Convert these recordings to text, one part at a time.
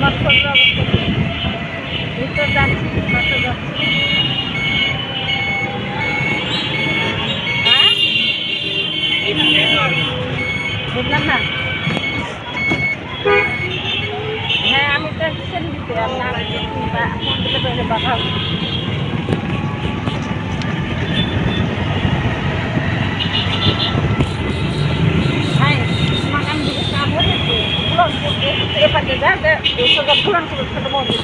নটখোলার অবস্থা কি? ভিতর যাচ্ছি, বাসে যাচ্ছি। হ্যাঁ, বুঝলাম না। হ্যাঁ, আমি তো কিসের দিতে আপনার ফোন দিলে বেড়ে কথা হবে। ভাই তোমাকে আমি জিজ্ঞেস কাম হয়েছে এপাকে যা ফুলন করে ছোট মন্দির।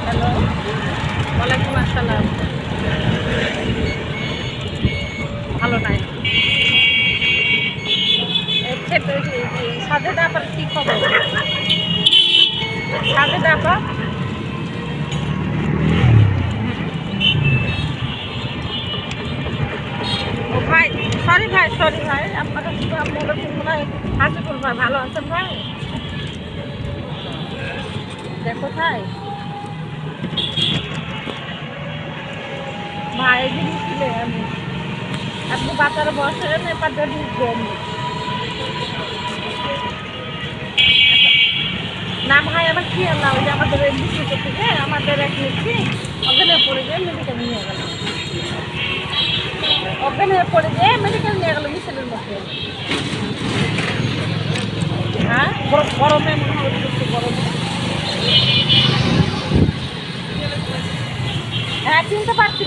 হ্যালো, ওয়ালাইকুম আসসালাম। ভালো নাই। সাজে দাপার কি খবর? সাজে দাপা ও ভাই, সরি ভাই, সরি ভাই, আপনার কাছে মনে হয় হাসিপুর ভাই ভালো আছেন ভাই? দেখো ভাই, ভাই জিনিস ছিলে আমি আপনি বাচ্চারা বসে এবার ঢুকবেন না ভাই। আমার কি না ওই যে আমাদের এমবিসি থেকে আমাদের এক মিস্ত্রি ওখানে পড়ে গিয়ে মেডিকেল নিয়ে গেল, ওখানে পড়ে গিয়ে মেডিকেল নিয়ে গেল মিছিলের মধ্যে। হ্যাঁ, গরমে মনে হয় গরমে। হ্যাঁ, চিনতে পারছি।